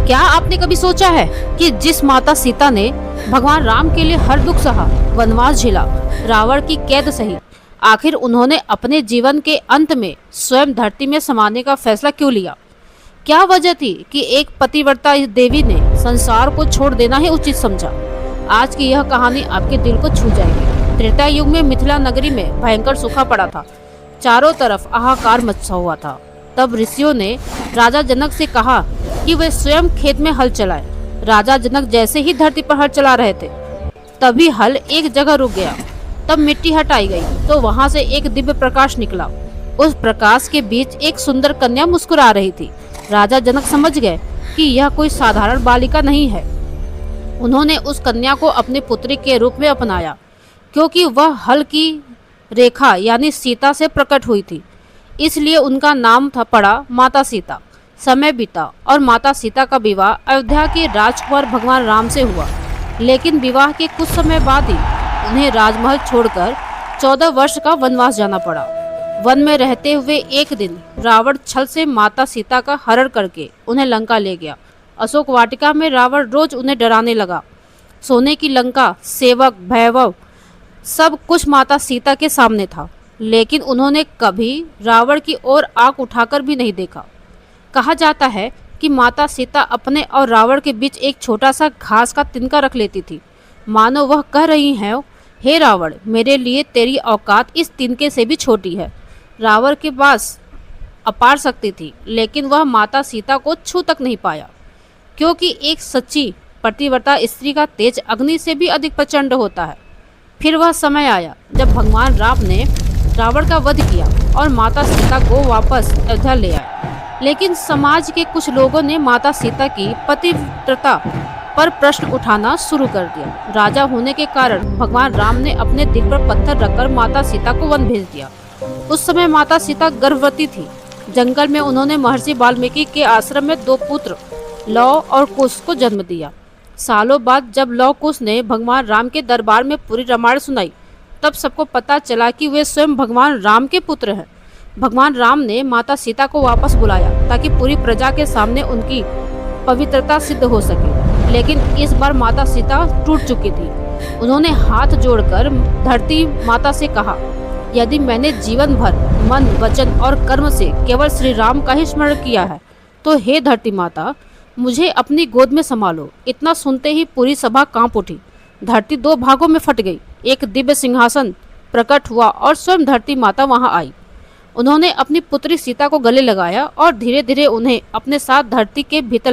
क्या आपने कभी सोचा है कि जिस माता सीता ने भगवान राम के लिए हर दुख सहा, वनवास झेला, रावण की कैद सही, आखिर उन्होंने अपने जीवन के अंत में स्वयं धरती में समाने का फैसला क्यों लिया? क्या वजह थी कि एक पतिव्रता देवी ने संसार को छोड़ देना ही उचित समझा? आज की यह कहानी आपके दिल को छू जाएगी। त्रेता युग में मिथिला नगरी में भयंकर सूखा पड़ा था। चारों तरफ हाहाकार मचा हुआ था। तब ऋषियों ने राजा जनक से कहा कि वे स्वयं खेत में हल चलाएं। राजा जनक जैसे ही धरती पर हल चला रहे थे, तभी हल एक जगह रुक गया। तब मिट्टी हटाई गई तो वहां से एक दिव्य प्रकाश निकला। उस प्रकाश के बीच एक सुंदर कन्या मुस्कुरा रही थी। राजा जनक समझ गए कि यह कोई साधारण बालिका नहीं है। उन्होंने उस कन्या को अपनी पुत्री के रूप में अपनाया, क्योंकि वह हल की रेखा यानी सीता से प्रकट हुई थी। इसलिए उनका नाम था पड़ा माता सीता। समय बीता और माता सीता का विवाह अयोध्या के राजकुमार भगवान राम से हुआ। लेकिन विवाह के कुछ समय बाद ही उन्हें राजमहल छोड़कर 14 वर्ष का वनवास जाना पड़ा। वन में रहते हुए एक दिन रावण छल से माता सीता का हरण करके उन्हें लंका ले गया। अशोक वाटिका में रावण रोज उन्हें डराने लगा। सोने की लंका, सेवक, वैभव सब कुछ माता सीता के सामने था, लेकिन उन्होंने कभी रावण की ओर आंख उठाकर भी नहीं देखा। कहा जाता है कि माता सीता अपने और रावण के बीच एक छोटा सा घास का तिनका रख लेती थी, मानो वह कह रही हैं, हे रावण, मेरे लिए तेरी औकात इस तिनके से भी छोटी है। रावण के पास अपार शक्ति थी, लेकिन वह माता सीता को छू तक नहीं पाया, क्योंकि एक सच्ची पतिव्रता स्त्री का तेज अग्नि से भी अधिक प्रचंड होता है। फिर वह समय आया जब भगवान राम ने रावण का वध किया और माता सीता को वापस अयोध्या ले आए। लेकिन समाज के कुछ लोगों ने माता सीता की पतिव्रता पर प्रश्न उठाना शुरू कर दिया। राजा होने के कारण भगवान राम ने अपने दिल पर पत्थर रखकर माता सीता को वन भेज दिया। उस समय माता सीता गर्भवती थी। जंगल में उन्होंने महर्षि वाल्मीकि के आश्रम में 2 पुत्र लव और कुश को जन्म दिया। सालों बाद जब लव कुश ने भगवान राम के दरबार में पूरी रामायण सुनाई, तब सबको पता चला कि वे स्वयं भगवान राम के पुत्र हैं। भगवान राम ने माता सीता को वापस बुलाया ताकि पूरी प्रजा के सामने उनकी पवित्रता सिद्ध हो सके। लेकिन इस बार माता सीता टूट चुकी थी। उन्होंने हाथ जोड़कर धरती माता से कहा, यदि मैंने जीवन भर मन, वचन और कर्म से केवल श्री राम का ही स्मरण किया है, तो हे धरती माता, मुझे अपनी गोद में संभालो। इतना सुनते ही पूरी सभा कांप उठी। धरती 2 भागों में फट गई। एक दिव्य सिंहासन प्रकट हुआ और स्वयं धरती माता वहां आई। उन्होंने अपनी पुत्री सीता को गले लगाया और धीरे धीरे उन्हें अपने साथ धरती के भीतर